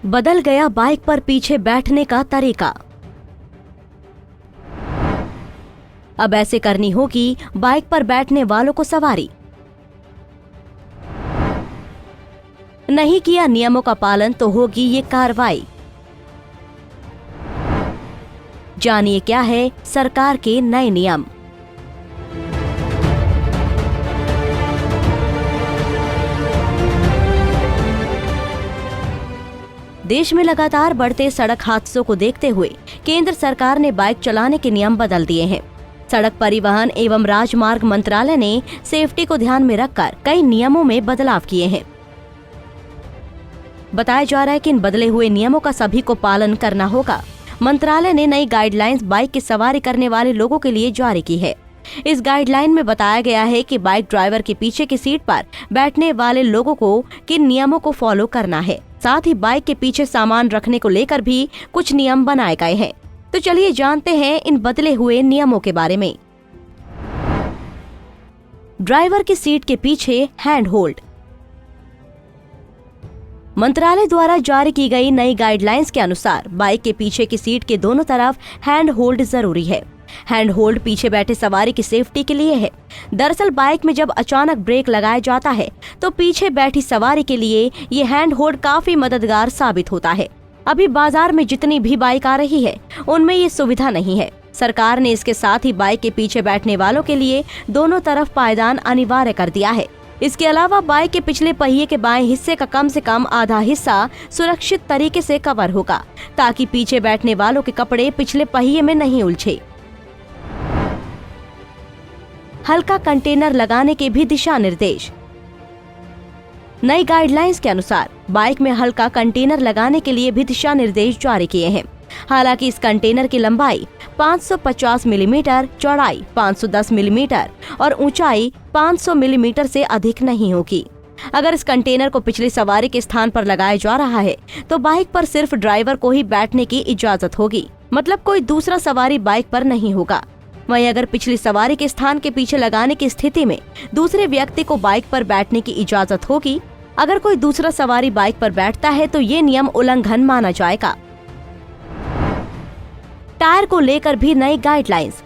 बदल गया बाइक पर पीछे बैठने का तरीका। अब ऐसे करनी होगी बाइक पर बैठने वालों को सवारी। नहीं किया नियमों का पालन तो होगी ये कार्रवाई। जानिए क्या है सरकार के नए नियम। देश में लगातार बढ़ते सड़क हादसों को देखते हुए केंद्र सरकार ने बाइक चलाने के नियम बदल दिए हैं। सड़क परिवहन एवं राजमार्ग मंत्रालय ने सेफ्टी को ध्यान में रखकर कई नियमों में बदलाव किए हैं। बताया जा रहा है कि इन बदले हुए नियमों का सभी को पालन करना होगा। मंत्रालय ने नई गाइडलाइंस बाइक की सवारी करने वाले लोगों के लिए जारी की है। इस गाइडलाइन में बताया गया है कि बाइक ड्राइवर के पीछे की सीट पर बैठने वाले लोगों को किन नियमों को फॉलो करना है। साथ ही बाइक के पीछे सामान रखने को लेकर भी कुछ नियम बनाए गए हैं। तो चलिए जानते हैं इन बदले हुए नियमों के बारे में। ड्राइवर की सीट के पीछे हैंड होल्ड। मंत्रालय द्वारा जारी की गई नई गाइडलाइंस के अनुसार बाइक के पीछे की सीट के दोनों तरफ हैंड होल्ड जरूरी है। हैंड होल्ड पीछे बैठे सवारी की सेफ्टी के लिए है। दरअसल बाइक में जब अचानक ब्रेक लगाया जाता है तो पीछे बैठी सवारी के लिए ये हैंड होल्ड काफी मददगार साबित होता है। अभी बाजार में जितनी भी बाइक आ रही है उनमें ये सुविधा नहीं है। सरकार ने इसके साथ ही बाइक के पीछे बैठने वालों के लिए दोनों तरफ पायदान अनिवार्य कर दिया है। इसके अलावा बाइक के पिछले पहिए के बाएं हिस्से का कम से कम आधा हिस्सा सुरक्षित तरीके से कवर होगा ताकि पीछे बैठने वालों के कपड़े पिछले पहिए में नहीं उलझे। हल्का कंटेनर लगाने के भी दिशा निर्देश। नई गाइडलाइंस के अनुसार बाइक में हल्का कंटेनर लगाने के लिए भी दिशा निर्देश जारी किए हैं। हालांकि इस कंटेनर की लंबाई 550 मिलीमीटर, चौड़ाई 510 मिलीमीटर और ऊंचाई 500 मिलीमीटर से अधिक नहीं होगी। अगर इस कंटेनर को पिछली सवारी के स्थान पर लगाया जा रहा है तो बाइक पर सिर्फ ड्राइवर को ही बैठने की इजाजत होगी, मतलब कोई दूसरा सवारी बाइक पर नहीं होगा। वहीं अगर पिछली सवारी के स्थान के पीछे लगाने की स्थिति में दूसरे व्यक्ति को बाइक पर बैठने की इजाजत होगी। अगर कोई दूसरा सवारी बाइक पर बैठता है तो ये नियम उल्लंघन माना जाएगा। टायर को लेकर भी नई गाइडलाइंस।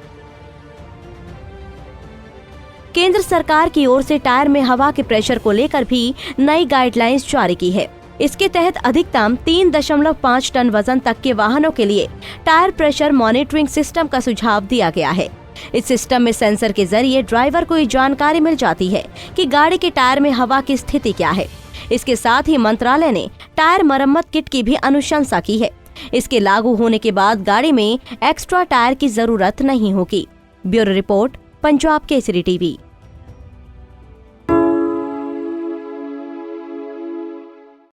केंद्र सरकार की ओर से टायर में हवा के प्रेशर को लेकर भी नई गाइडलाइंस जारी की है। इसके तहत अधिकतम 3.5 टन वजन तक के वाहनों के लिए टायर प्रेशर मॉनिटरिंग सिस्टम का सुझाव दिया गया है। इस सिस्टम में सेंसर के जरिए ड्राइवर को ये जानकारी मिल जाती है कि गाड़ी के टायर में हवा की स्थिति क्या है। इसके साथ ही मंत्रालय ने टायर मरम्मत किट की भी अनुशंसा की है। इसके लागू होने के बाद गाड़ी में एक्स्ट्रा टायर की जरूरत नहीं होगी। Bureau report, Punjab Kesari TV.